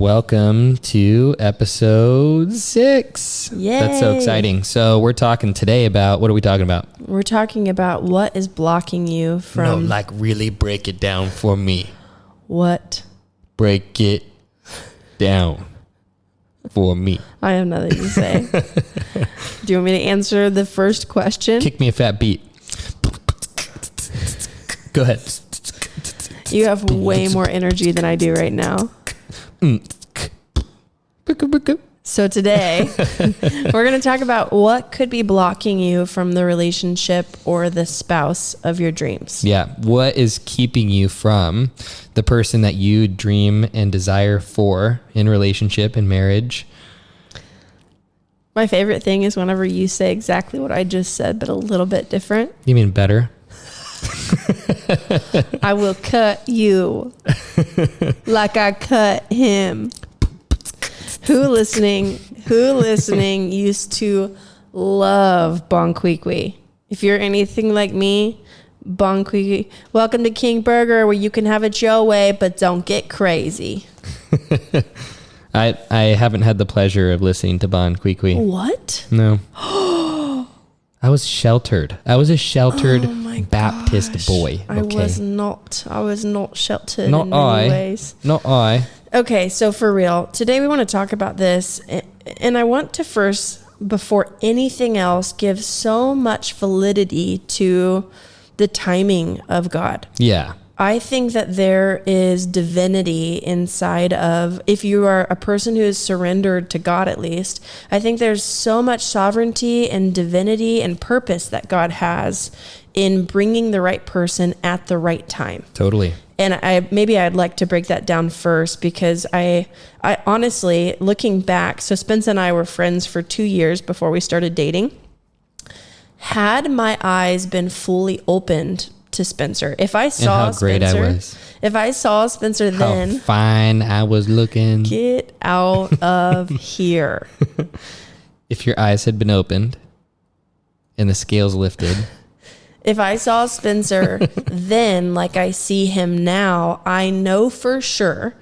Welcome to episode 6. Yay. That's so exciting. So we're talking today about, what are we talking about? We're talking about what is blocking you from... No, like really break it down for me. What? Break it down for me. I have nothing to say. Do you want me to answer the first question? Kick me a fat beat. Go ahead. You have way more energy than I do right now. So today, we're going to talk about what could be blocking you from the relationship or the spouse of your dreams. Yeah. What is keeping you from the person that you dream and desire for in relationship and marriage? My favorite thing is whenever you say exactly what I just said, but a little bit different. You mean better? I will cut you like I cut him. Who listening used to love Bon Qui. If you're anything like me, Bon Qui. Welcome to King Burger, where you can have it your way, but don't get crazy. I haven't had the pleasure of listening to Bon Qui. What? No. I was sheltered. I was a sheltered Baptist boy. Okay? I was not sheltered Not in many I. ways. Not I. Okay, so for real, today we want to talk about this, and I want to first, before anything else, give so much validity to the timing of God. Yeah. I think that there is divinity inside of, if you are a person who is surrendered to God at least, I think there's so much sovereignty and divinity and purpose that God has in bringing the right person at the right time. Totally. And I'd like to break that down first, because I honestly, looking back, so Spence and I were friends for 2 years before we started dating. Had my eyes been fully opened to Spencer, if I saw Spencer then, how fine I was looking. Get out of here. If your eyes had been opened and the scales lifted. If I saw Spencer then like I see him now, I know for sure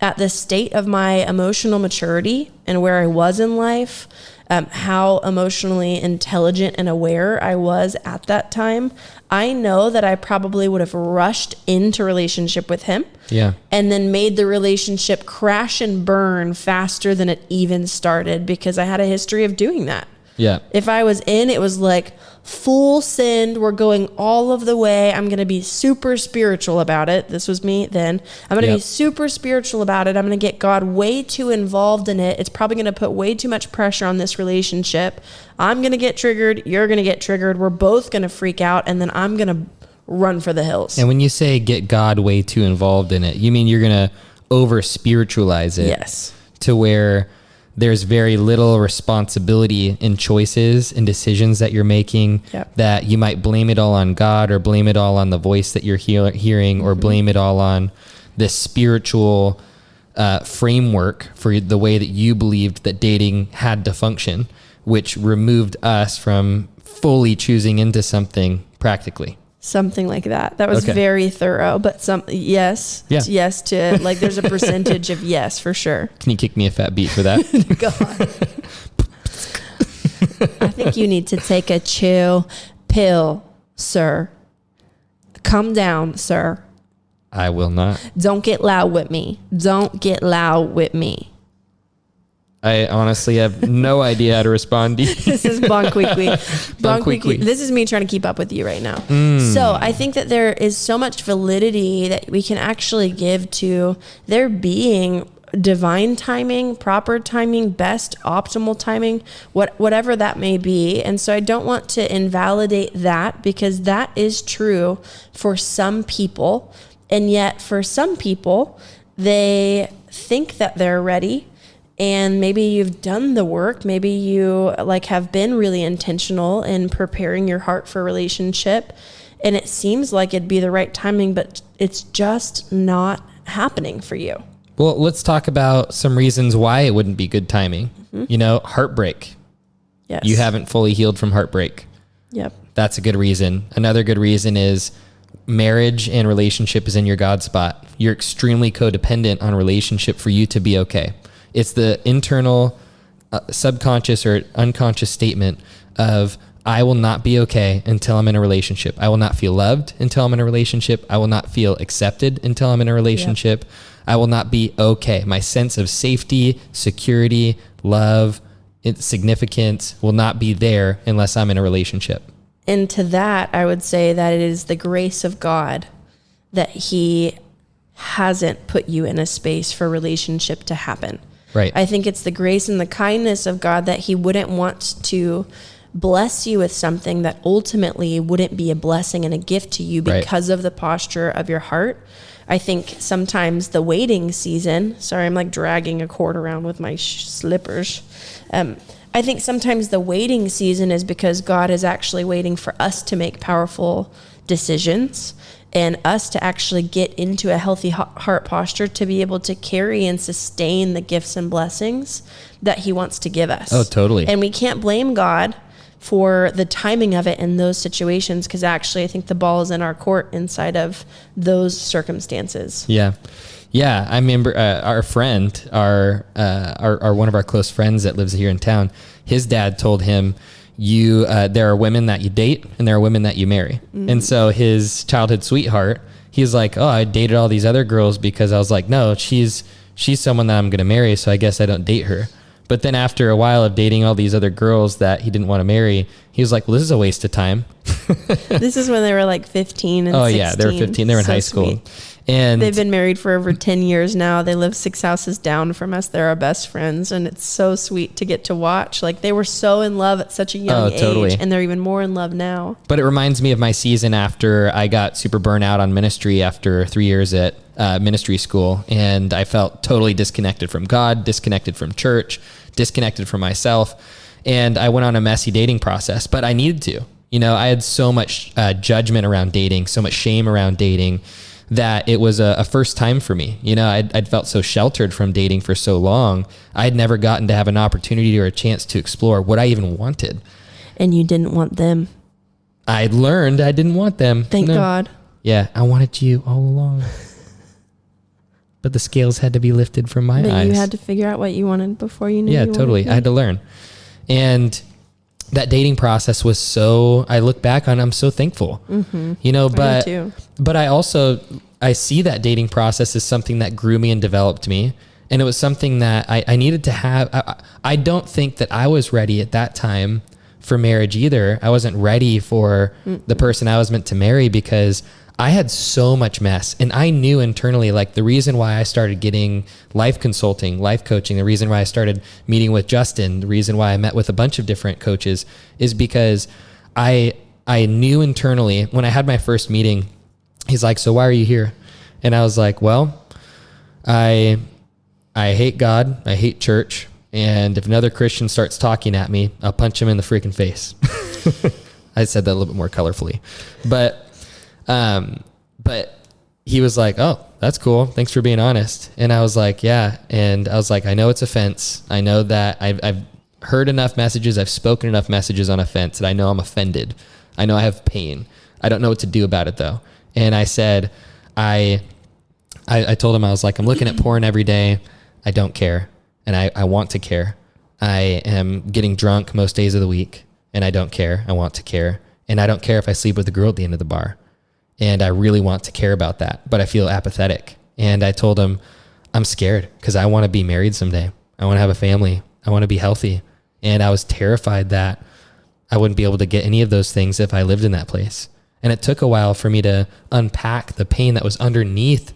at the state of my emotional maturity and where I was in life, how emotionally intelligent and aware I was at that time, I know that I probably would have rushed into relationship with him. Yeah. And then made the relationship crash and burn faster than it even started, because I had a history of doing that. Yeah. If I was in, it was like full send. We're going all of the way. I'm going to be super spiritual about it. This was me then. I'm going to be super spiritual about it. I'm going to get God way too involved in it. It's probably going to put way too much pressure on this relationship. I'm going to get triggered. You're going to get triggered. We're both going to freak out. And then I'm going to run for the hills. And when you say get God way too involved in it, you mean you're going to over spiritualize it. Yes. To where there's very little responsibility in choices and decisions that you're making. Yep. That you might blame it all on God, or blame it all on the voice that you're hearing, or blame it all on this spiritual framework for the way that you believed that dating had to function, which removed us from fully choosing into something practically. Something like that. That was very thorough, but yes to, like, there's a percentage of yes for sure. Can you kick me a fat beat for that? God. I think you need to take a chill pill, sir. Come down, sir. I will not. Don't get loud with me. Don't get loud with me. I honestly have no idea how to respond to you. This is Bon Qui. Bon Qui. This is me trying to keep up with you right now. So I think that there is so much validity that we can actually give to there being divine timing, proper timing, best optimal timing, whatever that may be. And so I don't want to invalidate that, because that is true for some people. And yet for some people, they think that they're ready. And maybe you've done the work. Maybe you have been really intentional in preparing your heart for a relationship, and it seems like it'd be the right timing, but it's just not happening for you. Well, let's talk about some reasons why it wouldn't be good timing. Heartbreak. Yes. You haven't fully healed from heartbreak. Yep. That's a good reason. Another good reason is marriage and relationship is in your God spot. You're extremely codependent on relationship for you to be okay. It's the internal subconscious or unconscious statement of, I will not be okay until I'm in a relationship. I will not feel loved until I'm in a relationship. I will not feel accepted until I'm in a relationship. Yep. I will not be okay. My sense of safety, security, love, significance will not be there unless I'm in a relationship. And to that, I would say that it is the grace of God that he hasn't put you in a space for relationship to happen. Right. I think it's the grace and the kindness of God that he wouldn't want to bless you with something that ultimately wouldn't be a blessing and a gift to you because of the posture of your heart. I think sometimes the waiting season, sorry, I'm like dragging a cord around with my slippers. I think sometimes the waiting season is because God is actually waiting for us to make powerful decisions and us to actually get into a healthy heart posture to be able to carry and sustain the gifts and blessings that he wants to give us. Oh, totally. And we can't blame God for the timing of it in those situations, because actually I think the ball is in our court inside of those circumstances. Yeah. Yeah. I remember our friend, our one of our close friends that lives here in town, his dad told him, there are women that you date and there are women that you marry. Mm-hmm. And so his childhood sweetheart, he's like, oh, I dated all these other girls because I was like, no, she's someone that I'm going to marry. So I guess I don't date her. But then after a while of dating all these other girls that he didn't want to marry, he was like, well, this is a waste of time. This is when they were like 15 and 16. Oh yeah, they were 15. They were in high school. Sweet. And they've been married for over 10 years now. They live 6 houses down from us. They're our best friends. And it's so sweet to get to watch. Like, they were so in love at such a young age. And they're even more in love now. But it reminds me of my season after I got super burnt out on ministry after 3 years at ministry school. And I felt totally disconnected from God, disconnected from church, disconnected from myself. And I went on a messy dating process, but I needed to. You know, I had so much judgment around dating, so much shame around dating, that it was a first time for me. You know, I'd felt so sheltered from dating for so long. I'd never gotten to have an opportunity or a chance to explore what I even wanted. And you didn't want them. I'd learned I didn't want them. Thank God. Yeah, I wanted you all along. But the scales had to be lifted from my eyes. You had to figure out what you wanted before you knew you wanted totally. me. I had to learn. And that dating process was I look back on, I'm so thankful, you know, but I see that dating process as something that grew me and developed me. And it was something that I needed to have. I don't think that I was ready at that time for marriage either. I wasn't ready for the person I was meant to marry because I had so much mess. And I knew internally, like, the reason why I started getting life consulting, life coaching, the reason why I started meeting with Justin, the reason why I met with a bunch of different coaches is because I knew internally when I had my first meeting, he's like, so why are you here? And I was like, well, I hate God. I hate church. And if another Christian starts talking at me, I'll punch him in the freaking face. I said that a little bit more colorfully, but he was like, oh, that's cool. Thanks for being honest. And I was like, yeah. And I was like, I know it's offense. I know that I've heard enough messages. I've spoken enough messages on offense that I know I'm offended. I know I have pain. I don't know what to do about it though. And I said, I told him, I was like, I'm looking at porn every day. I don't care. And I want to care. I am getting drunk most days of the week and I don't care. I want to care. And I don't care if I sleep with a girl at the end of the bar. And I really want to care about that, but I feel apathetic. And I told him, I'm scared because I want to be married someday. I want to have a family. I want to be healthy. And I was terrified that I wouldn't be able to get any of those things if I lived in that place. And it took a while for me to unpack the pain that was underneath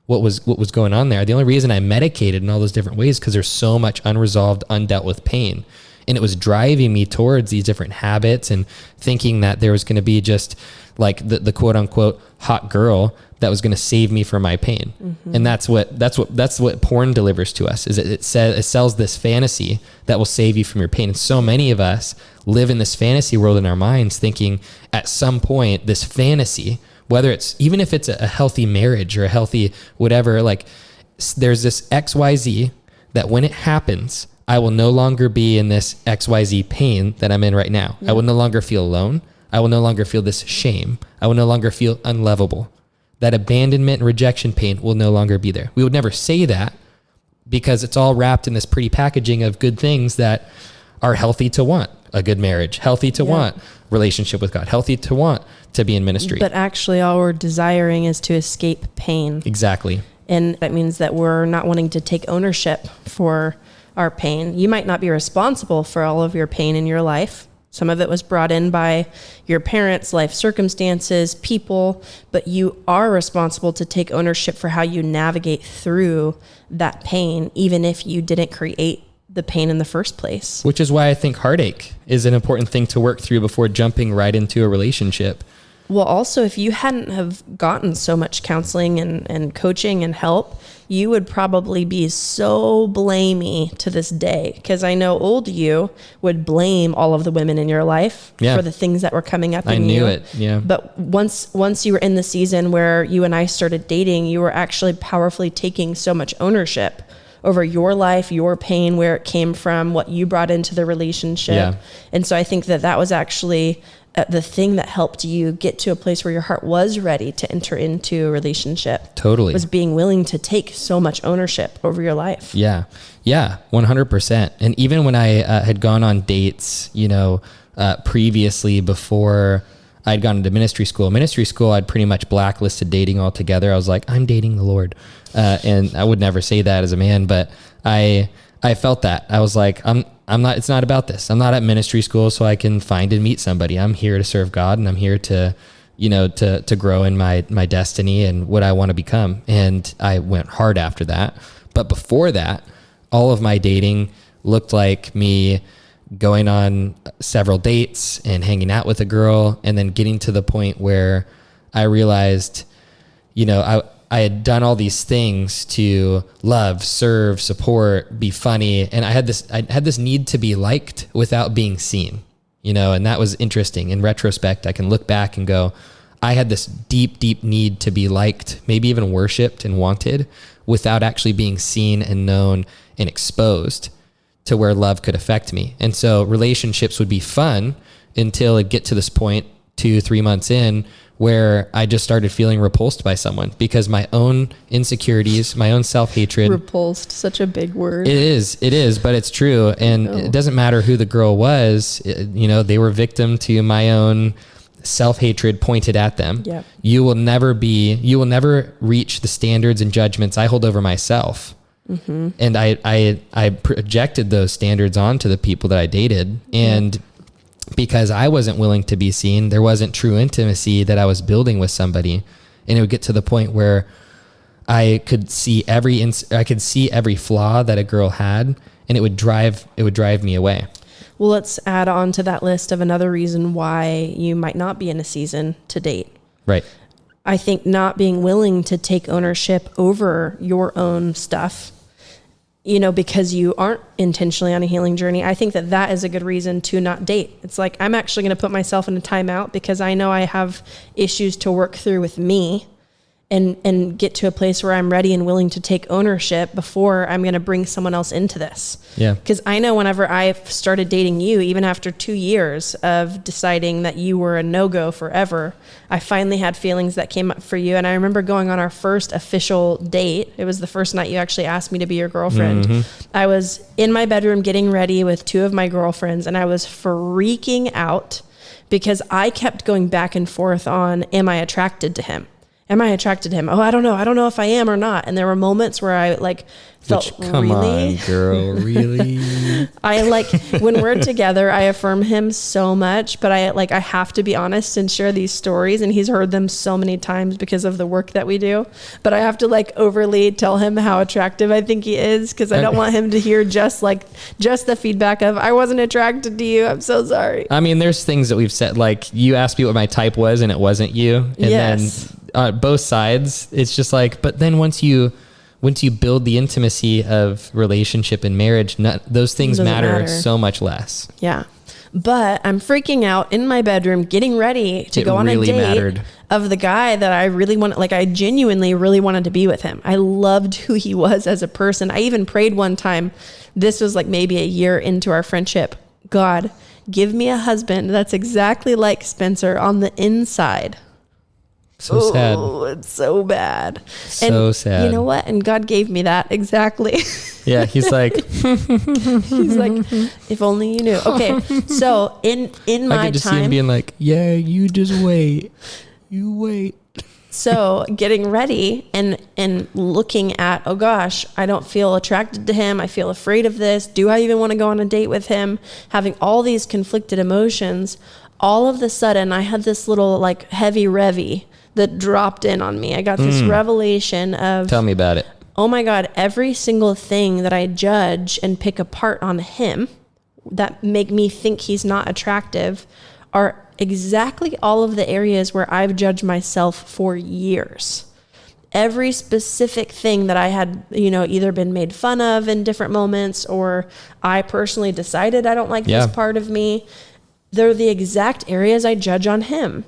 what was going on there. The only reason I medicated in all those different ways because there's so much unresolved, undealt with pain. And it was driving me towards these different habits and thinking that there was going to be just like the quote unquote hot girl that was going to save me from my pain. Mm-hmm. And that's what porn delivers to us, is it sells this fantasy that will save you from your pain. And so many of us live in this fantasy world in our minds thinking at some point this fantasy, whether it's, even if it's a healthy marriage or a healthy whatever, like there's this XYZ that when it happens, I will no longer be in this XYZ pain that I'm in right now. Yeah. I will no longer feel alone. I will no longer feel this shame. I will no longer feel unlovable. That abandonment and rejection pain will no longer be there. We would never say that because it's all wrapped in this pretty packaging of good things that are healthy to want. A good marriage, healthy to want relationship with God, healthy to want to be in ministry. But actually all we're desiring is to escape pain. Exactly. And that means that we're not wanting to take ownership for our pain. You might not be responsible for all of your pain in your life. Some of it was brought in by your parents, life circumstances, people, but you are responsible to take ownership for how you navigate through that pain, even if you didn't create the pain in the first place. Which is why I think heartache is an important thing to work through before jumping right into a relationship. Well, also, if you hadn't have gotten so much counseling and coaching and help, you would probably be so blamey to this day. Because I know old you would blame all of the women in your life for the things that were coming up in you. I knew it, yeah. But once you were in the season where you and I started dating, you were actually powerfully taking so much ownership over your life, your pain, where it came from, what you brought into the relationship. Yeah. And so I think that was actually the thing that helped you get to a place where your heart was ready to enter into a relationship. Totally. Was being willing to take so much ownership over your life. Yeah. Yeah. 100%. And even when I had gone on dates, previously before I'd gone into ministry school, I'd pretty much blacklisted dating altogether. I was like, I'm dating the Lord. And I would never say that as a man, but I felt that. I was like, I'm not, it's not about this. I'm not at ministry school so I can find and meet somebody. I'm here to serve God, and I'm here to, to grow in my destiny and what I want to become. And I went hard after that. But before that, all of my dating looked like me going on several dates and hanging out with a girl, and then getting to the point where I realized, I had done all these things to love, serve, support, be funny. And I had this need to be liked without being seen, and that was interesting. In retrospect, I can look back and go, I had this deep, deep need to be liked, maybe even worshiped and wanted, without actually being seen and known and exposed to where love could affect me. And so relationships would be fun until it get to this point 2-3 months in where I just started feeling repulsed by someone because my own insecurities, my own self-hatred. Repulsed, such a big word. It is, but it's true. And it doesn't matter who the girl was, they were victim to my own self-hatred pointed at them. Yep. You will never reach the standards and judgments I hold over myself. Mm-hmm. And I projected those standards onto the people that I dated. And because I wasn't willing to be seen, there wasn't true intimacy that I was building with somebody. And it would get to the point where I could see every flaw that a girl had, and it would drive me away. Well, let's add on to that list of another reason why you might not be in a season to date. Right. I think not being willing to take ownership over your own stuff, because you aren't intentionally on a healing journey. I think that is a good reason to not date. It's like, I'm actually going to put myself in a timeout because I know I have issues to work through with me and get to a place where I'm ready and willing to take ownership before I'm going to bring someone else into this. Yeah. Because I know whenever I started dating you, even after 2 years of deciding that you were a no-go forever, I finally had feelings that came up for you. And I remember going on our first official date. It was the first night you actually asked me to be your girlfriend. Mm-hmm. I was in my bedroom getting ready with 2 of my girlfriends, and I was freaking out because I kept going back and forth on, am I attracted to him? Am I attracted to him? Oh, I don't know. I don't know if I am or not. And there were moments where I felt come really. On, girl, really? When we're together, I affirm him so much, but I have to be honest and share these stories. And he's heard them so many times because of the work that we do. But I have to overly tell him how attractive I think he is, because I don't want him to hear just the feedback of, I wasn't attracted to you. I'm so sorry. I mean, there's things that we've said, you asked me what my type was and it wasn't you. And yes. Then both sides, it's just but then once you build the intimacy of relationship and marriage, those things matter so much less. Yeah. But I'm freaking out in my bedroom, getting ready to go on a date of the guy that I really wanted. I genuinely really wanted to be with him. I loved who he was as a person. I even prayed one time. This was maybe a year into our friendship. God, give me a husband that's exactly like Spencer on the inside. So sad. Oh, it's so bad. So sad. You know what? And God gave me that exactly. Yeah, he's like, if only you knew. Okay, so in my I could just see time, him being like, yeah, you just wait. You wait. so getting ready and looking at, oh gosh, I don't feel attracted to him. I feel afraid of this. Do I even want to go on a date with him? Having all these conflicted emotions. All of the sudden, I had this little like heavy revy that dropped in on me. I got this revelation of, tell me about it. Oh my God, every single thing that I judge and pick apart on him that make me think he's not attractive are exactly all of the areas where I've judged myself for years. Every specific thing that I had, either been made fun of in different moments, or I personally decided I don't like this part of me, they're the exact areas I judge on him.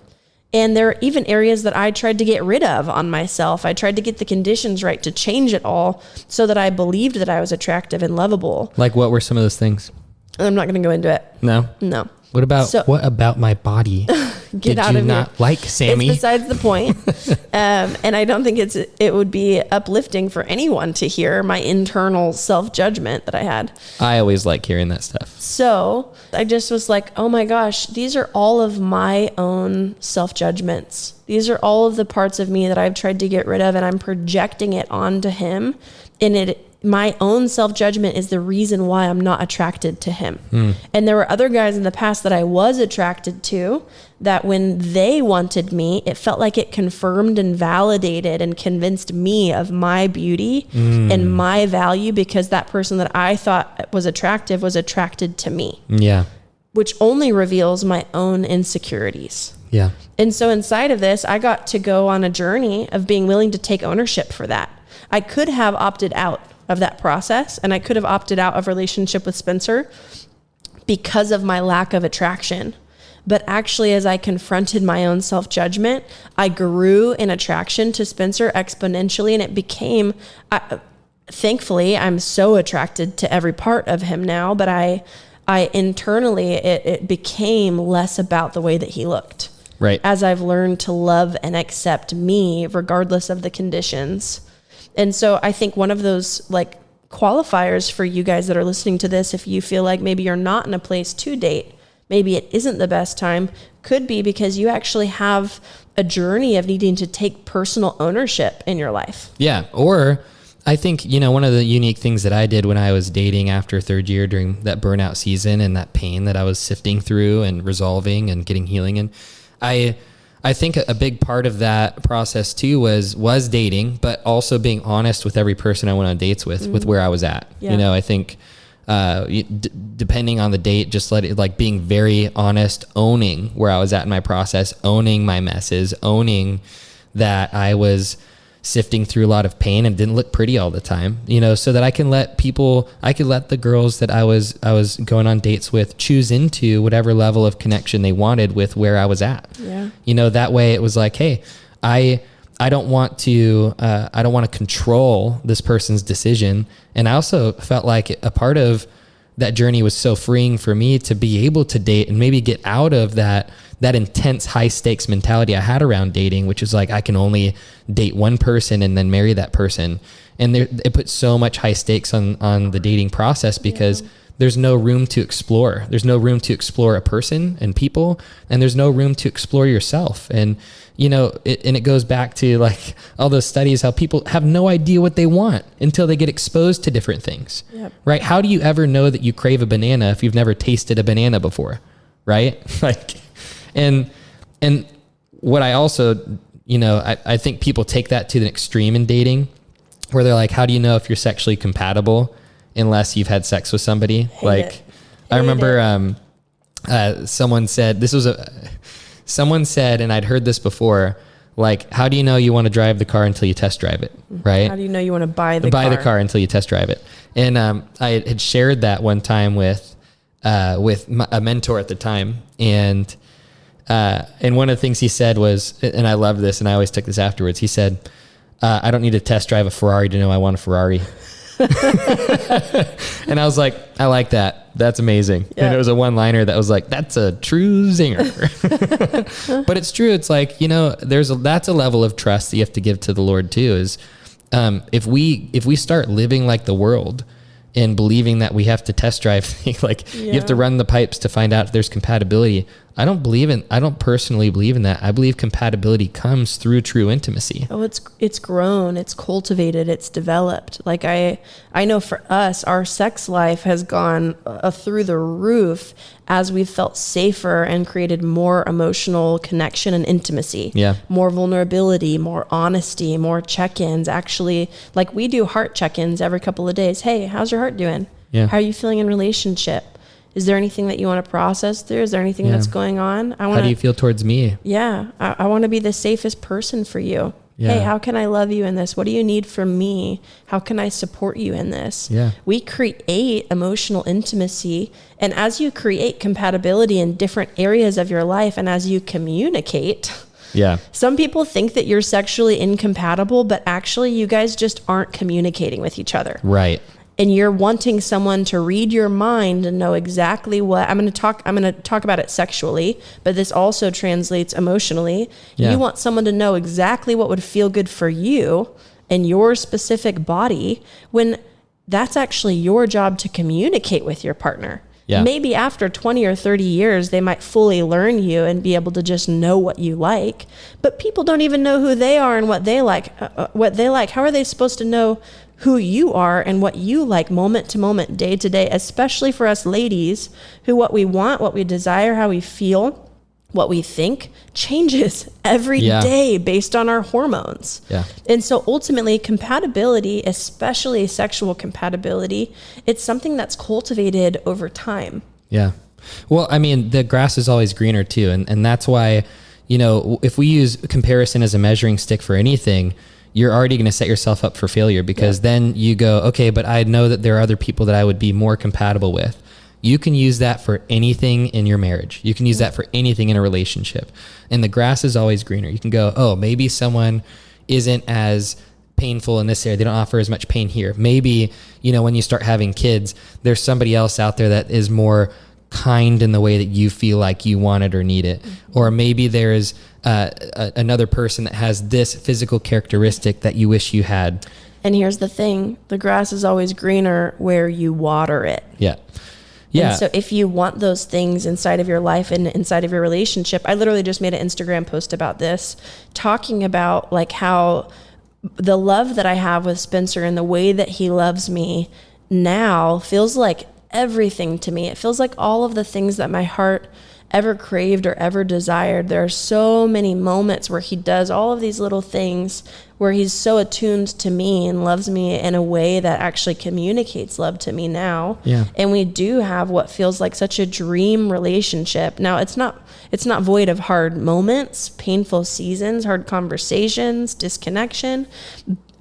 And there are even areas that I tried to get rid of on myself. I tried to get the conditions right to change it all so that I believed that I was attractive and lovable. Like, what were some of those things? I'm not going to go into it. No? What about my body? Get out of here. Not like, Sammy? It's besides the point. And I don't think it would be uplifting for anyone to hear my internal self-judgment that I had. I always like hearing that stuff. So I just was like, oh my gosh, these are all of my own self-judgments. These are all of the parts of me that I've tried to get rid of, and I'm projecting it onto him. And my own self-judgment is the reason why I'm not attracted to him. And there were other guys in the past that I was attracted to, that when they wanted me, it felt like it confirmed and validated and convinced me of my beauty and my value, because that person that I thought was attracted to me. Yeah. Which only reveals my own insecurities. Yeah. And so inside of this, I got to go on a journey of being willing to take ownership for that. I could have opted out of that process, and I could have opted out of relationship with Spencer because of my lack of attraction. But actually, as I confronted my own self-judgment, I grew in attraction to Spencer exponentially, and it became, thankfully, I'm so attracted to every part of him now, but I internally, it became less about the way that he looked. Right. As I've learned to love and accept me regardless of the conditions. And so I think one of those like qualifiers for you guys that are listening to this, if you feel like maybe you're not in a place to date, maybe it isn't the best time, could be because you actually have a journey of needing to take personal ownership in your life. Yeah. Or I think, one of the unique things that I did when I was dating after third year during that burnout season and that pain that I was sifting through and resolving and getting healing in, I think a big part of that process too was dating, but also being honest with every person I went on dates with where I was at. Yeah. I think depending on the date, just being very honest, owning where I was at in my process, owning my messes, owning that I was sifting through a lot of pain and didn't look pretty all the time, so that I could let the girls that I was going on dates with choose into whatever level of connection they wanted with where I was at. Yeah. That way it was like, hey, I don't want to control this person's decision. And I also felt like a part of that journey was so freeing for me to be able to date and maybe get out of that intense high stakes mentality I had around dating, which is like, I can only date one person and then marry that person. And it puts so much high stakes on the dating process because there's no room to explore. There's no room to explore a person and people, and there's no room to explore yourself. And, it goes back to like all those studies, how people have no idea what they want until they get exposed to different things, right? How do you ever know that you crave a banana if you've never tasted a banana before? Right? And what I also, I think people take that to the extreme in dating, where they're like, how do you know if you're sexually compatible unless you've had sex with somebody? I remember someone said, and I'd heard this before, like, how do you know you want to drive the car until you test drive it, right? How do you know you want to buy the car until you test drive it? And I had shared that one time with a mentor at the time, and one of the things he said was, and I loved this, and I always took this afterwards. He said, I don't need to test drive a Ferrari to know I want a Ferrari. And I was like, I like that. That's amazing. Yeah. And it was a one-liner that was like, that's a true zinger. But it's true. It's like, that's a level of trust that you have to give to the Lord too, is if we start living like the world and believing that we have to test drive things, like you have to run the pipes to find out if there's compatibility. I don't personally believe in that. I believe compatibility comes through true intimacy. Oh, it's grown, it's cultivated, it's developed. Like I know for us, our sex life has gone through the roof as we've felt safer and created more emotional connection and intimacy. Yeah. More vulnerability, more honesty, more check-ins. Actually, like we do heart check-ins every couple of days. Hey, how's your heart doing? Yeah. How are you feeling in relationship? Is there anything that you want to process through? Is there anything that's going on? How do you feel towards me? Yeah. I want to be the safest person for you. Yeah. Hey, how can I love you in this? What do you need from me? How can I support you in this? Yeah. We create emotional intimacy. And as you create compatibility in different areas of your life, and as you communicate, some people think that you're sexually incompatible, but actually you guys just aren't communicating with each other. Right. And you're wanting someone to read your mind and know exactly what I'm going to talk about it sexually, but this also translates emotionally. Yeah. You want someone to know exactly what would feel good for you and your specific body, when that's actually your job to communicate with your partner. Yeah. Maybe after 20 or 30 years, they might fully learn you and be able to just know what you like. But people don't even know who they are and what they like. How are they supposed to know who you are and what you like moment to moment, day to day, especially for us ladies, who what we want, what we desire, how we feel, what we think changes every day based on our hormones. Yeah. And so ultimately compatibility, especially sexual compatibility, it's something that's cultivated over time. Yeah. Well, I mean, the grass is always greener too. And that's why, if we use comparison as a measuring stick for anything, you're already going to set yourself up for failure, because then you go, okay, but I know that there are other people that I would be more compatible with. You can use that for anything in your marriage. You can use that for anything in a relationship. And the grass is always greener. You can go, oh, maybe someone isn't as painful in this area. They don't offer as much pain here. Maybe, when you start having kids, there's somebody else out there that is more kind in the way that you feel like you want it or need it. Or maybe there's another person that has this physical characteristic that you wish you had. And here's the thing, the grass is always greener where you water it. Yeah. Yeah. And so if you want those things inside of your life and inside of your relationship, I literally just made an Instagram post about this, talking about like how the love that I have with Spencer and the way that he loves me now feels like everything to me. It feels like all of the things that my heart ever craved or ever desired. There are so many moments where he does all of these little things where he's so attuned to me and loves me in a way that actually communicates love to me now. Yeah. And we do have what feels like such a dream relationship. Now it's not void of hard moments, painful seasons, hard conversations, disconnection,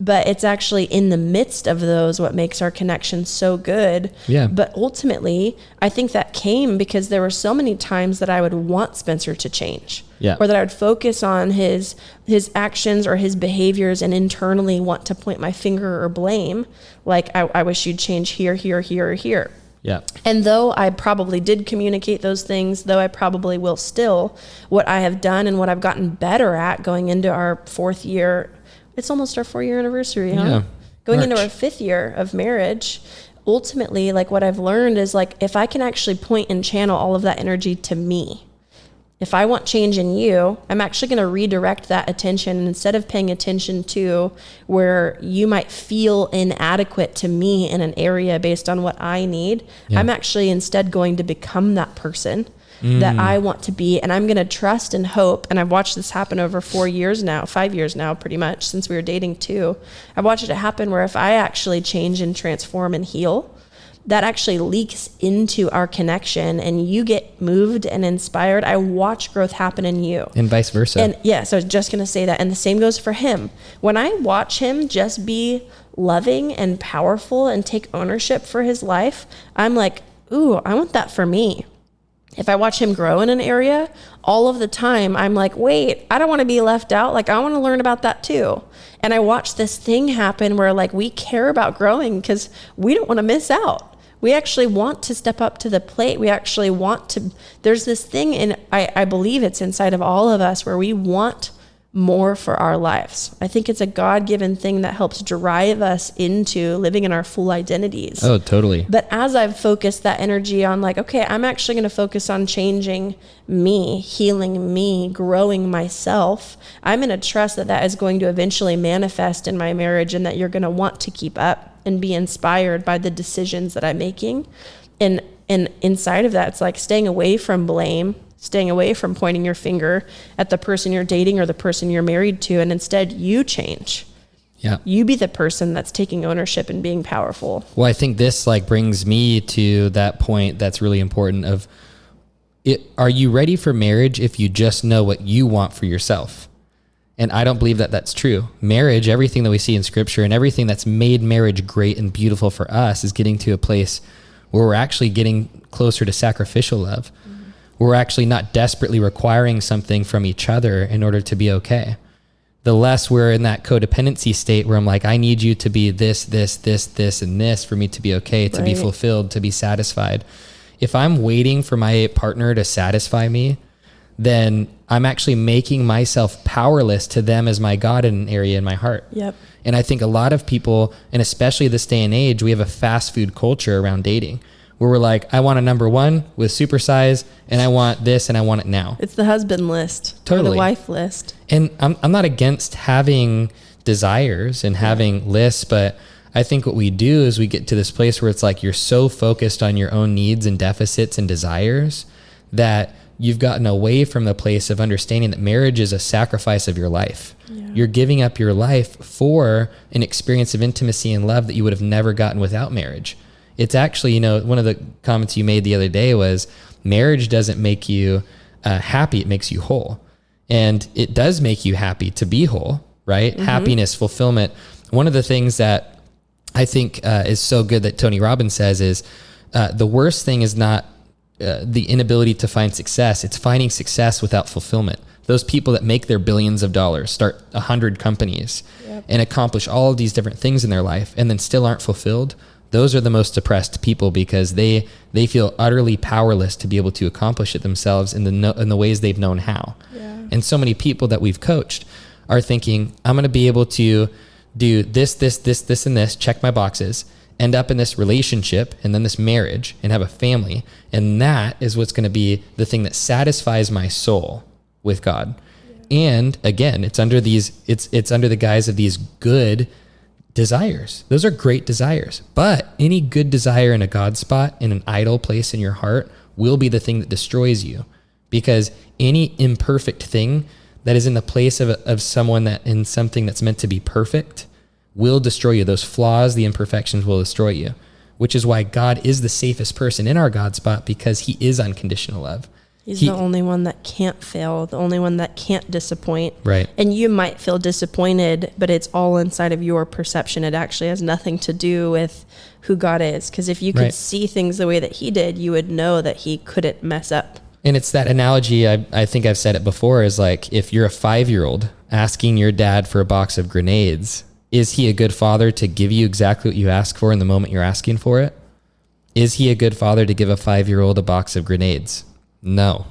but it's actually in the midst of those what makes our connection so good. Yeah. But ultimately, I think that came because there were so many times that I would want Spencer to change. Yeah. Or that I would focus on his actions or his behaviors and internally want to point my finger or blame. Like, I wish you'd change here, here, here, or here. Yeah. And though I probably did communicate those things, though I probably will still, what I have done and what I've gotten better at going into our 4th year, it's almost our 4-year anniversary, huh? Yeah. Going into our 5th year of marriage, ultimately, like what I've learned is like, if I can actually point and channel all of that energy to me, if I want change in you, I'm actually going to redirect that attention. And instead of paying attention to where you might feel inadequate to me in an area based on what I need, I'm actually instead going to become that person that I want to be. And I'm going to trust and hope. And I've watched this happen over 5 years now, pretty much, since we were dating too. I've watched it happen where if I actually change and transform and heal, that actually leaks into our connection and you get moved and inspired. I watch growth happen in you. And vice versa. And yeah, so I was just going to say that. And the same goes for him. When I watch him just be loving and powerful and take ownership for his life, I'm like, ooh, I want that for me. if I watch him grow in an area, all of the time I'm like, wait, I don't want to be left out. Like, I want to learn about that too. And I watch this thing happen where like we care about growing because we don't want to miss out. We actually want to step up to the plate. We actually want to, there's this thing in, I believe it's inside of all of us where we want more for our lives. I think it's a God-given thing that helps drive us into living in our full identities. Oh, totally. But as I've focused that energy on like, okay, I'm actually going to focus on changing me, healing me, growing myself, I'm going to trust that that is going to eventually manifest in my marriage and that you're going to want to keep up and be inspired by the decisions that I'm making. And inside of that, it's like staying away from blame, staying away from pointing your finger at the person you're dating or the person you're married to, and instead you change. Yeah. You be the person that's taking ownership and being powerful. Well, I think this like brings me to that point that's really important of it. Are you ready for marriage if you just know what you want for yourself? And I don't believe that that's true. Marriage, everything that we see in scripture and everything that's made marriage great and beautiful for us is getting to a place where we're actually getting closer to sacrificial love. We're actually not desperately requiring something from each other in order to be okay. The less we're in that codependency state where I'm like, I need you to be this, and this for me to be okay, to be fulfilled, to be satisfied. If I'm waiting for my partner to satisfy me, then I'm actually making myself powerless to them as my God in an area in my heart. Yep. And I think a lot of people, and especially this day and age, we have a fast food culture around dating, where we're like, I want a number one with supersize, and I want this, and I want it now. It's the husband list. Totally. Or the wife list. And I'm not against having desires and having lists, but I think what we do is we get to this place where it's like you're so focused on your own needs and deficits and desires that you've gotten away from the place of understanding that marriage is a sacrifice of your life. Yeah. You're giving up your life for an experience of intimacy and love that you would have never gotten without marriage. It's actually, one of the comments you made the other day was marriage doesn't make you happy. It makes you whole. And it does make you happy to be whole, right? Mm-hmm. Happiness, fulfillment. One of the things that I think is so good that Tony Robbins says is the worst thing is not the inability to find success. It's finding success without fulfillment. Those people that make their billions of dollars, start 100 companies and accomplish all of these different things in their life and then still aren't fulfilled. Those are the most depressed people because they feel utterly powerless to be able to accomplish it themselves in the ways they've known how. Yeah. And so many people that we've coached are thinking, I'm going to be able to do this, and this, check my boxes, end up in this relationship and then this marriage and have a family. And that is what's going to be the thing that satisfies my soul with God. Yeah. And again, it's under the guise of these good desires. Those are great desires, but any good desire in a God spot, in an idle place in your heart, will be the thing that destroys you, because any imperfect thing that is in the place of someone that in something that's meant to be perfect will destroy you. Those flaws, the imperfections will destroy you, which is why God is the safest person in our God spot, because he is unconditional love. He's the only one that can't fail, the only one that can't disappoint. Right. And you might feel disappointed, but it's all inside of your perception. It actually has nothing to do with who God is. Because if you could see things the way that he did, you would know that he couldn't mess up. And it's that analogy, I think I've said it before, is like if you're a 5-year-old asking your dad for a box of grenades, is he a good father to give you exactly what you ask for in the moment you're asking for it? Is he a good father to give a 5-year-old a box of grenades? No.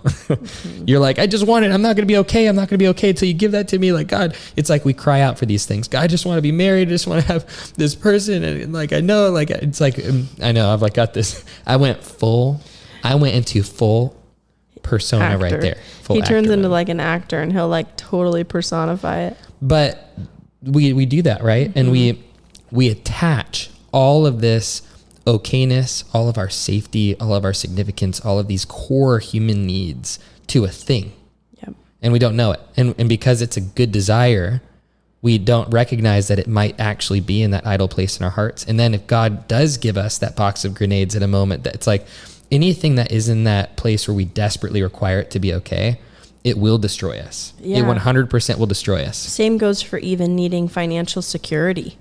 You're like, I just want it. I'm not going to be okay. I'm not going to be okay until you give that to me. Like, God, it's like we cry out for these things. God, I just want to be married. I just want to have this person. And like, I know, like, it's like, I know I've like got this. I went into full persona actor. Right there. He turns into like an actor and he'll like totally personify it. But we do that, right? Mm-hmm. And we attach all of this okayness, all of our safety, all of our significance, all of these core human needs to a thing. Yep. And we don't know it. And because it's a good desire, we don't recognize that it might actually be in that idle place in our hearts. And then if God does give us that box of grenades at a moment, that it's like anything that is in that place where we desperately require it to be okay, it will destroy us. Yeah. It 100% will destroy us. Same goes for even needing financial security.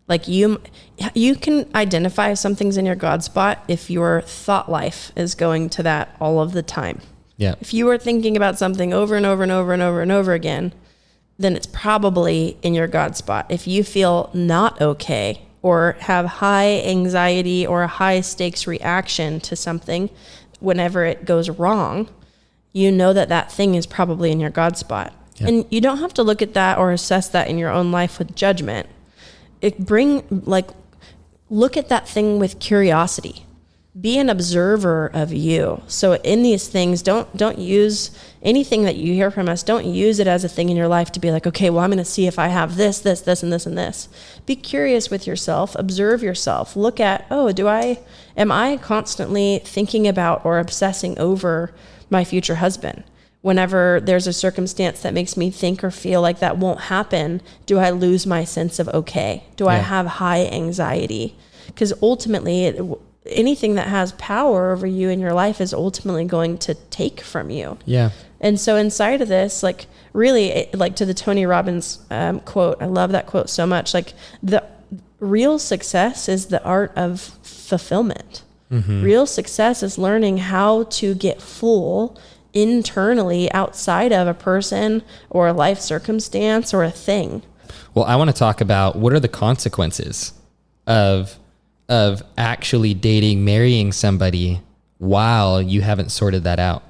Like you can identify if something's in your God spot if your thought life is going to that all of the time. Yeah. If you are thinking about something over and over and over and over and over again, then it's probably in your God spot. If you feel not okay or have high anxiety or a high stakes reaction to something whenever it goes wrong, you know that that thing is probably in your God spot. Yep. And you don't have to look at that or assess that in your own life with judgment. Look at that thing with curiosity. Be an observer of you. So in these things, don't use anything that you hear from us. Don't use it as a thing in your life to be like, okay, well, I'm going to see if I have this, and this, and this. Be curious with yourself. Observe yourself. Look at, am I constantly thinking about or obsessing over my future husband? Whenever there's a circumstance that makes me think or feel like that won't happen, do I lose my sense of okay? Do I have high anxiety? Because ultimately, anything that has power over you in your life is ultimately going to take from you. Yeah. And so inside of this, like really, like to the Tony Robbins quote, I love that quote so much. Like the real success is the art of fulfillment. Mm-hmm. Real success is learning how to get full internally outside of a person or a life circumstance or a thing. Well, I want to talk about what are the consequences of actually dating, marrying somebody while you haven't sorted that out.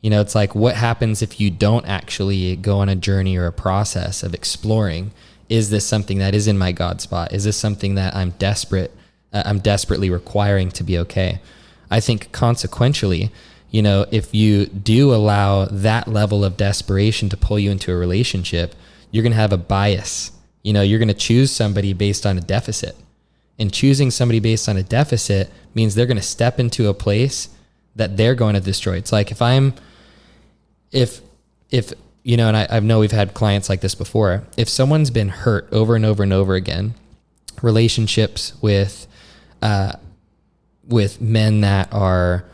You know, it's like, what happens if you don't actually go on a journey or a process of exploring? Is this something that is in my God spot? Is this something that I'm desperately requiring to be okay? I think consequentially, you know, if you do allow that level of desperation to pull you into a relationship, you're going to have a bias. You know, you're going to choose somebody based on a deficit. And choosing somebody based on a deficit means they're going to step into a place that they're going to destroy. It's like if you know, and I know we've had clients like this before, if someone's been hurt over and over and over again, relationships with men that are,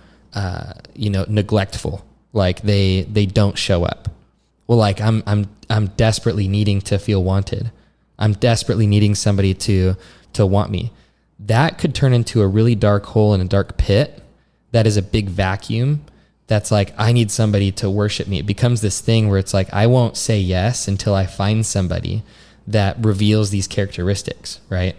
neglectful, like they don't show up. Well, like I'm desperately needing to feel wanted. I'm desperately needing somebody to want me. That could turn into a really dark hole in a dark pit. That is a big vacuum. That's like, I need somebody to worship me. It becomes this thing where it's like, I won't say yes until I find somebody that reveals these characteristics, right?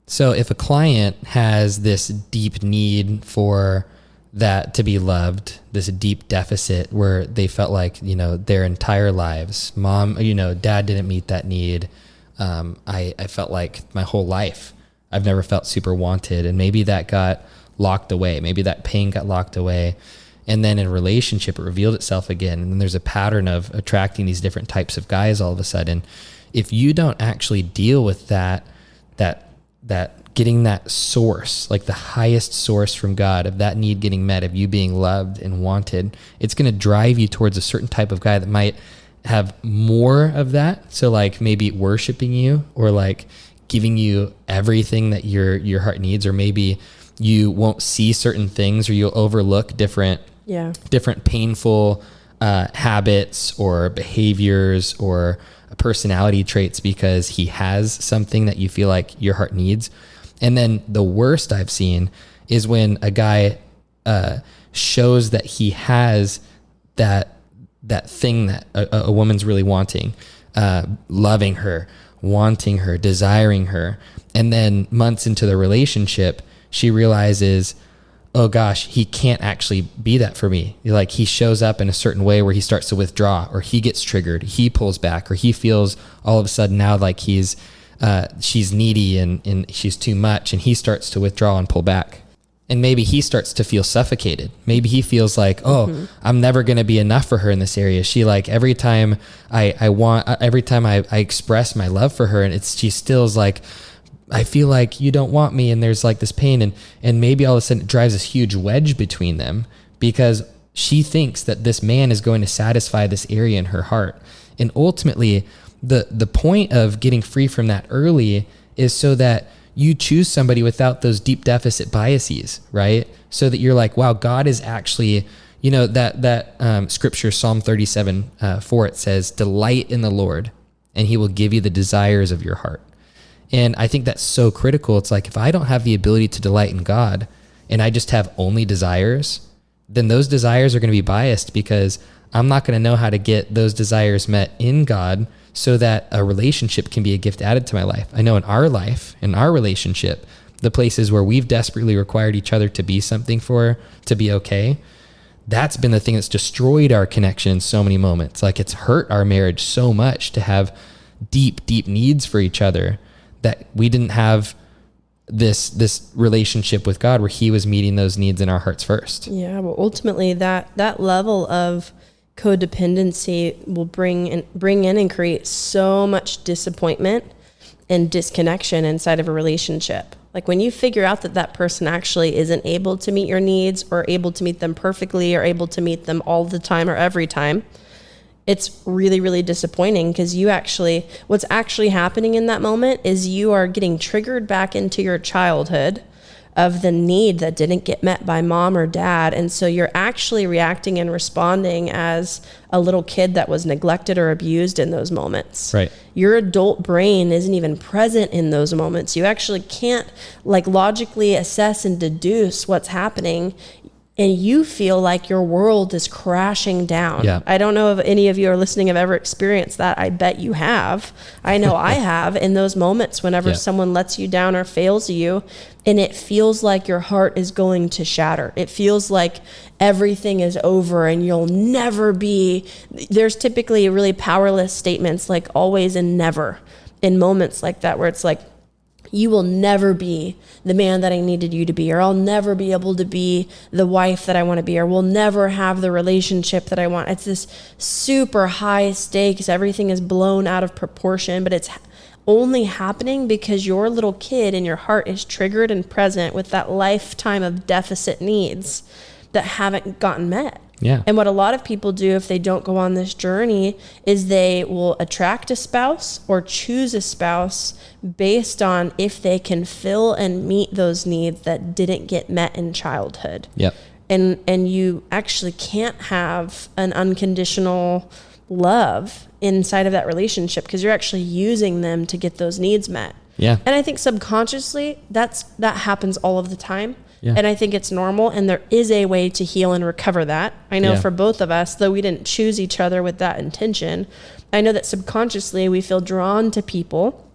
So if a client has this deep need for that to be loved, this deep deficit where they felt like, you know, their entire lives, dad didn't meet that need. I felt like my whole life, I've never felt super wanted. And maybe that got locked away. Maybe that pain got locked away. And then in a relationship, it revealed itself again. And then there's a pattern of attracting these different types of guys all of a sudden. If you don't actually deal with that getting that source, like the highest source from God of that need getting met, of you being loved and wanted, it's going to drive you towards a certain type of guy that might have more of that. So like maybe worshiping you or like giving you everything that your heart needs, or maybe you won't see certain things, or you'll overlook different painful habits or behaviors or personality traits because he has something that you feel like your heart needs. And then the worst I've seen is when a guy shows that he has that thing that a woman's really wanting, loving her, wanting her, desiring her. And then months into the relationship, she realizes, oh gosh, he can't actually be that for me. Like he shows up in a certain way where he starts to withdraw, or he gets triggered, he pulls back, or he feels all of a sudden now like she's needy and she's too much, and he starts to withdraw and pull back. And maybe he starts to feel suffocated. Maybe he feels like, I'm never going to be enough for her in this area. She like, every time I express my love for her, and she still's like, I feel like you don't want me. And there's like this pain, and maybe all of a sudden it drives this huge wedge between them because she thinks that this man is going to satisfy this area in her heart. And ultimately the point of getting free from that early is so that you choose somebody without those deep deficit biases, right? So that you're like, wow, God is actually, you know, that scripture, Psalm 37:4, it says, delight in the Lord and he will give you the desires of your heart. And I think that's so critical. It's like, if I don't have the ability to delight in God and I just have only desires, then those desires are going to be biased, because I'm not going to know how to get those desires met in God so that a relationship can be a gift added to my life. I know in our life, in our relationship, the places where we've desperately required each other to be something to be okay, that's been the thing that's destroyed our connection in so many moments. Like, it's hurt our marriage so much to have deep, deep needs for each other, that we didn't have this relationship with God where he was meeting those needs in our hearts first. Yeah, well, ultimately that level of codependency will bring in and create so much disappointment and disconnection inside of a relationship. Like, when you figure out that person actually isn't able to meet your needs, or able to meet them perfectly, or able to meet them all the time or every time, it's really, really disappointing, because what's actually happening in that moment is you are getting triggered back into your childhood of the need that didn't get met by mom or dad. And so you're actually reacting and responding as a little kid that was neglected or abused in those moments. Right. Your adult brain isn't even present in those moments. You actually can't logically assess and deduce what's happening. And you feel like your world is crashing down. Yeah. I don't know if any of you are listening have ever experienced that. I bet you have. I know I have, in those moments whenever someone lets you down or fails you, and it feels like your heart is going to shatter. It feels like everything is over and you'll never be. There's typically really powerless statements like always and never in moments like that, where it's like, you will never be the man that I needed you to be, or I'll never be able to be the wife that I want to be, or we'll never have the relationship that I want. It's this super high stakes. Everything is blown out of proportion, but it's only happening because your little kid in your heart is triggered and present with that lifetime of deficit needs that haven't gotten met. Yeah. And what a lot of people do if they don't go on this journey is they will attract a spouse or choose a spouse based on if they can fill and meet those needs that didn't get met in childhood. Yep. And you actually can't have an unconditional love inside of that relationship, because you're actually using them to get those needs met. Yeah. And I think subconsciously that happens all of the time. Yeah. And I think it's normal, and there is a way to heal and recover that. I know for both of us, though we didn't choose each other with that intention, I know that subconsciously we feel drawn to people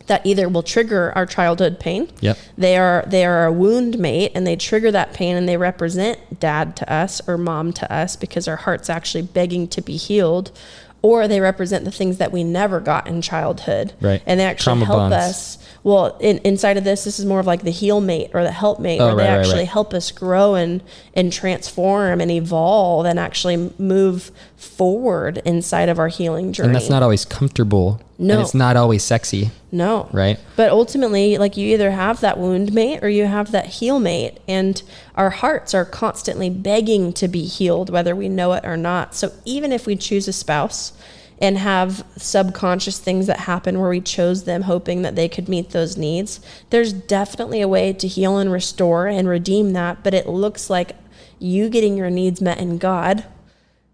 that either will trigger our childhood pain. Yep. They are a wound mate, and they trigger that pain, and they represent dad to us or mom to us because our heart's actually begging to be healed. Or they represent the things that we never got in childhood. Right. And they actually Trauma help bonds. us. Well, inside of this is more of like the heal mate or the help mate, where they actually help us grow and transform and evolve and actually move forward inside of our healing journey. And that's not always comfortable. No. And it's not always sexy. No. Right. But ultimately, like, you either have that wound mate or you have that heal mate, and our hearts are constantly begging to be healed, whether we know it or not. So even if we choose a spouse and have subconscious things that happen where we chose them hoping that they could meet those needs, there's definitely a way to heal and restore and redeem that. But it looks like you getting your needs met in God,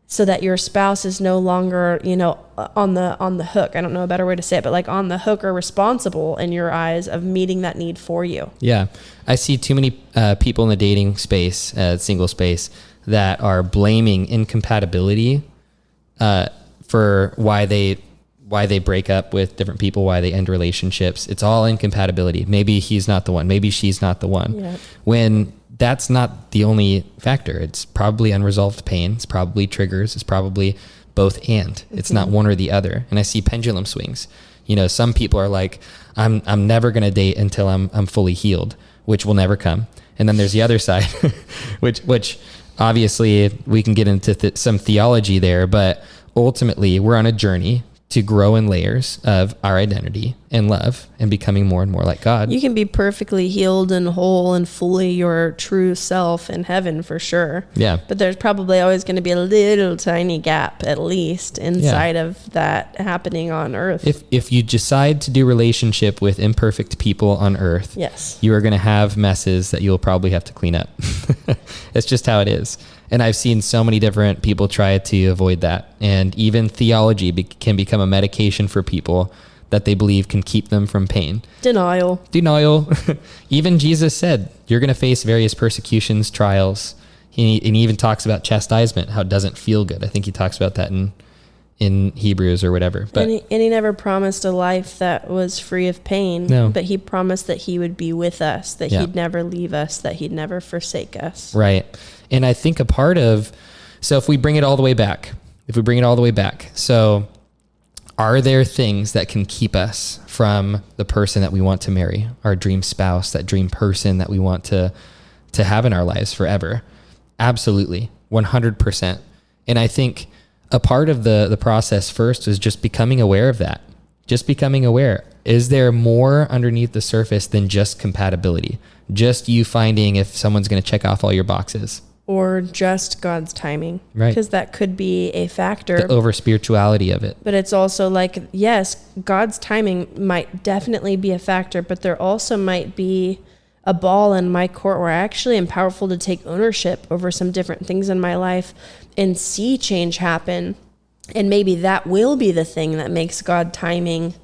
so that your spouse is no longer, on the hook. I don't know a better way to say it, but like on the hook or responsible in your eyes of meeting that need for you. Yeah. I see too many people in the dating space, single space, that are blaming incompatibility for why they break up with different people, why they end relationships. It's all incompatibility. Maybe he's not the one. Maybe she's not the one. Yeah. When that's not the only factor. It's probably unresolved pain. It's probably triggers. It's probably both and. It's not one or the other. And I see pendulum swings. Some people are like, I'm never going to date until I'm fully healed, which will never come. And then there's the other side, which obviously we can get into some theology there, but ultimately we're on a journey to grow in layers of our identity and love and becoming more and more like God. You can be perfectly healed and whole and fully your true self in heaven for sure. Yeah. But there's probably always going to be a little tiny gap, at least, inside of that happening on earth. If you decide to do relationship with imperfect people on earth, yes, you are going to have messes that you'll probably have to clean up. It's just how it is. And I've seen so many different people try to avoid that. And even theology can become a medication for people that they believe can keep them from pain. Denial. Even Jesus said, you're going to face various persecutions, trials. And he even talks about chastisement, how it doesn't feel good. I think he talks about that in Hebrews or whatever. But and he never promised a life that was free of pain. No. But he promised that he would be with us, that he'd never leave us, that he'd never forsake us. Right. And I think so if we bring it all the way back, so are there things that can keep us from the person that we want to marry, our dream spouse, that dream person that we want to have in our lives forever? Absolutely. 100%. And I think a part of the process first is just becoming aware of that. Just becoming aware. Is there more underneath the surface than just compatibility? Just you finding if someone's going to check off all your boxes. Or just God's timing. Right. Because that could be a factor. The over spirituality of it. But it's also like, yes, God's timing might definitely be a factor, but there also might be a ball in my court where I actually am powerful to take ownership over some different things in my life and see change happen. And maybe that will be the thing that makes God timing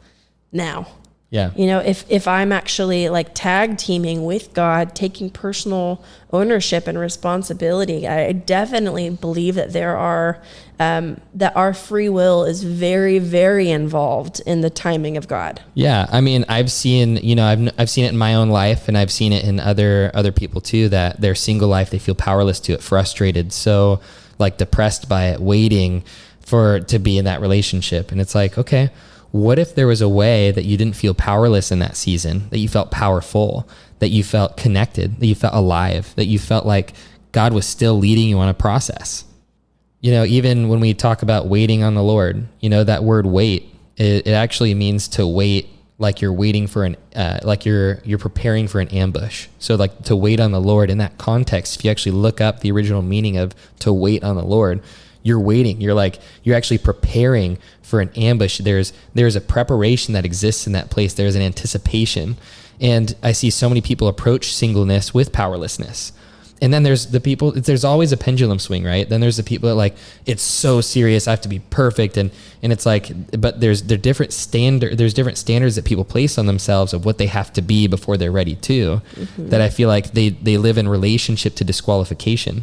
now. Yeah. You know, if I'm actually like tag teaming with God, taking personal ownership and responsibility, I definitely believe that that our free will is very, very involved in the timing of God. Yeah. I mean, I've seen it in my own life, and I've seen it in other people too, that their single life, they feel powerless to it, frustrated, so like depressed by it, waiting to be in that relationship. And it's like, okay, what if there was a way that you didn't feel powerless in that season, that you felt powerful, that you felt connected, that you felt alive, that you felt like God was still leading you on a process? You know, even when we talk about waiting on the Lord, you know, that word wait, it actually means to wait like you're waiting for you're preparing for an ambush. So like to wait on the Lord in that context, if you actually look up the original meaning of to wait on the Lord, you're waiting. You're actually preparing for an ambush. There's a preparation that exists in that place. There's an anticipation. And I see so many people approach singleness with powerlessness. And then there's always a pendulum swing, right? Then there's the people that like, it's so serious, I have to be perfect. And it's like, but there's different standards that people place on themselves of what they have to be before they're ready to, that I feel like they live in relationship to disqualification.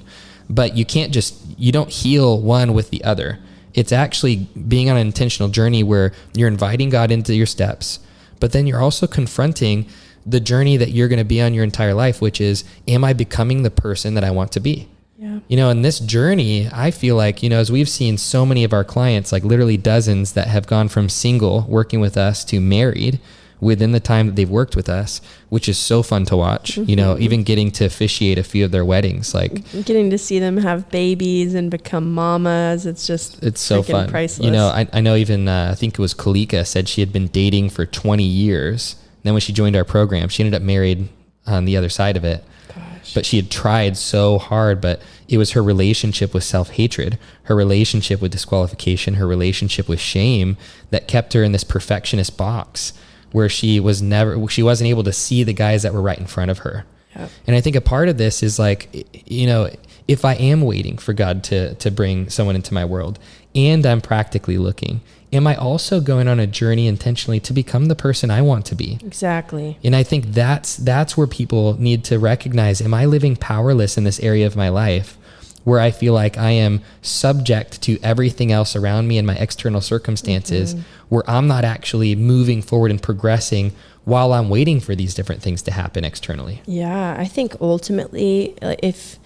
But you don't heal one with the other. It's actually being on an intentional journey where you're inviting God into your steps, but then you're also confronting the journey that you're going to be on your entire life, which is, am I becoming the person that I want to be? Yeah. You know, in this journey, I feel like, you know, as we've seen so many of our clients, like literally dozens that have gone from single working with us to married within the time that they've worked with us, which is so fun to watch, you know, even getting to officiate a few of their weddings, like getting to see them have babies and become mamas. It's so fun. Priceless. You know, I know even, I think it was Kalika said she had been dating for 20 years. Then when she joined our program, she ended up married on the other side of it. Gosh. But she had tried so hard, but it was her relationship with self-hatred, her relationship with disqualification, her relationship with shame that kept her in this perfectionist box where she wasn't able to see the guys that were right in front of her. Yep. And I think a part of this is like, you know, if I am waiting for God to bring someone into my world and I'm practically looking, am I also going on a journey intentionally to become the person I want to be? Exactly. And I think that's where people need to recognize, am I living powerless in this area of my life where I feel like I am subject to everything else around me and my external circumstances, where I'm not actually moving forward and progressing while I'm waiting for these different things to happen externally? Yeah, I think ultimately, if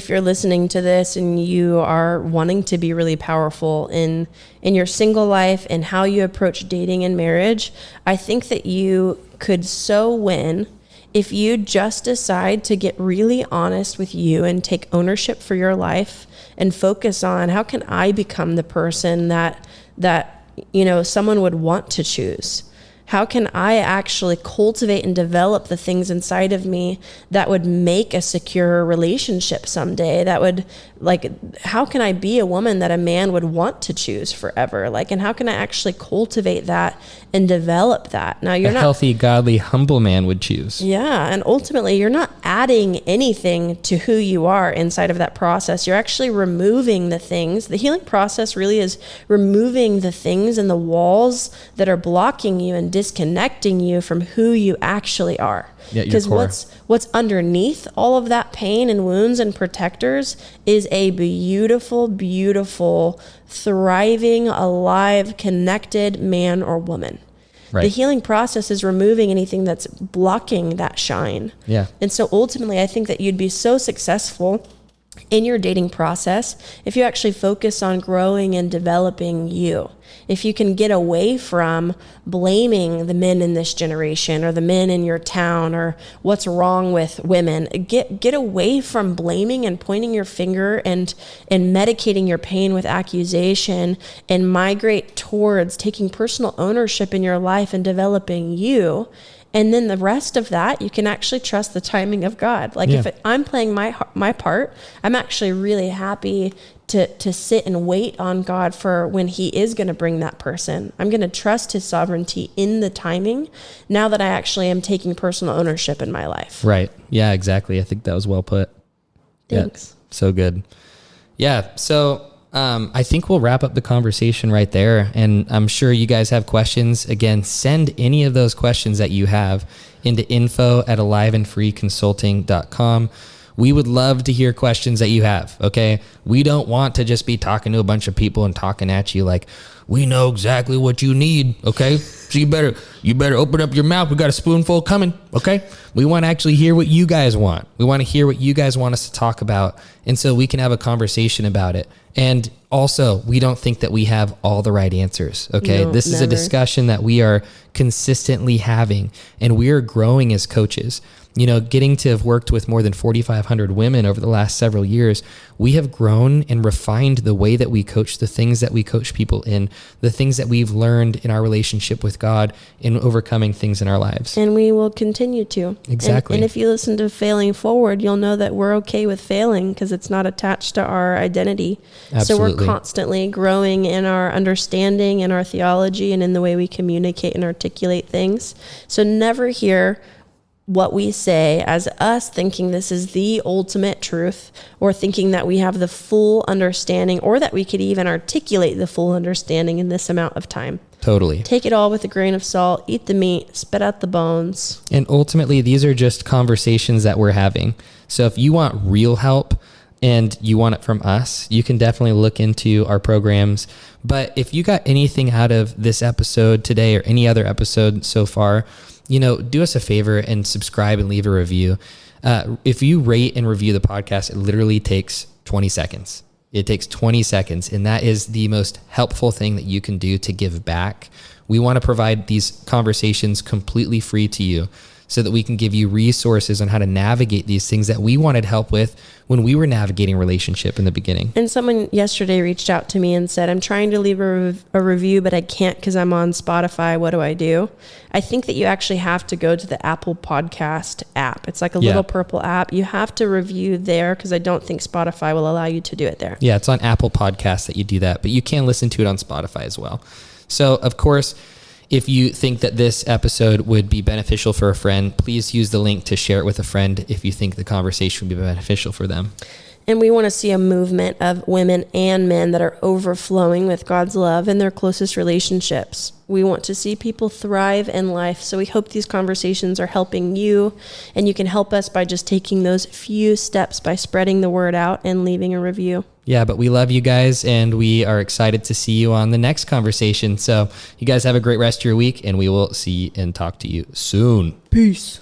you're listening to this and you are wanting to be really powerful in your single life and how you approach dating and marriage, I think that you could so win if you just decide to get really honest with you and take ownership for your life and focus on, how can I become the person that you know someone would want to choose? How can I actually cultivate and develop the things inside of me that would make a secure relationship someday? That would, how can I be a woman that a man would want to choose forever? And how can I actually cultivate that and develop that? Now, you're not healthy, godly, humble man would choose. Yeah. And ultimately, you're not adding anything to who you are inside of that process. You're actually removing the things. The healing process really is removing the things and the walls that are blocking you and disconnecting you from who you actually are. Because what's underneath all of that pain and wounds and protectors is a beautiful, beautiful, thriving, alive, connected man or woman. Right. The healing process is removing anything that's blocking that shine. Yeah. And so ultimately, I think that you'd be so successful in your dating process if you actually focus on growing and developing you. If you can get away from blaming the men in this generation or the men in your town or what's wrong with women, get away from blaming and pointing your finger and medicating your pain with accusation, and migrate towards taking personal ownership in your life and developing you. And then the rest of that, you can actually trust the timing of God. If I'm playing my part, I'm actually really happy to sit and wait on God for when he is going to bring that person. I'm going to trust his sovereignty in the timing now that I actually am taking personal ownership in my life. Right. Yeah, exactly. I think that was well put. Thanks. Yeah, so good. Yeah. So I think we'll wrap up the conversation right there. And I'm sure you guys have questions. Again, send any of those questions that you have into info@aliveandfreeconsulting.com. We would love to hear questions that you have. Okay. We don't want to just be talking to a bunch of people and talking at you like, we know exactly what you need. Okay. So you better open up your mouth. We got a spoonful coming. Okay. We want to actually hear what you guys want. We want to hear what you guys want us to talk about. And so we can have a conversation about it. And also, we don't think that we have all the right answers. Okay. No, this is never. a discussion that we are consistently having, and we are growing as coaches. Getting to have worked with more than 4,500 women over the last several years, we have grown and refined the way that we coach, the things that we coach people in, the things that we've learned in our relationship with God in overcoming things in our lives. And we will continue to. Exactly. And if you listen to Failing Forward, you'll know that we're okay with failing because it's not attached to our identity. Absolutely. So we're constantly growing in our understanding and our theology and in the way we communicate and articulate things. So never hear what we say as us thinking this is the ultimate truth, or thinking that we have the full understanding, or that we could even articulate the full understanding in this amount of time. Totally. Take it all with a grain of salt, eat the meat, spit out the bones. And ultimately, these are just conversations that we're having. So if you want real help and you want it from us, you can definitely look into our programs. But if you got anything out of this episode today or any other episode so far, do us a favor and subscribe and leave a review. If you rate and review the podcast, it literally takes 20 seconds. It takes 20 seconds. And that is the most helpful thing that you can do to give back. We want to provide these conversations completely free to you so that we can give you resources on how to navigate these things that we wanted help with when we were navigating relationship in the beginning. And someone yesterday reached out to me and said, I'm trying to leave a review, but I can't because I'm on Spotify. What do I do? I think that you actually have to go to the Apple Podcast app. It's like a little purple app. You have to review there because I don't think Spotify will allow you to do it there. Yeah, it's on Apple Podcasts that you do that, but you can listen to it on Spotify as well. So, of course, if you think that this episode would be beneficial for a friend, please use the link to share it with a friend if you think the conversation would be beneficial for them. And we want to see a movement of women and men that are overflowing with God's love in their closest relationships. We want to see people thrive in life. So we hope these conversations are helping you, and you can help us by just taking those few steps by spreading the word out and leaving a review. Yeah, but we love you guys, and we are excited to see you on the next conversation. So you guys have a great rest of your week, and we will see and talk to you soon. Peace.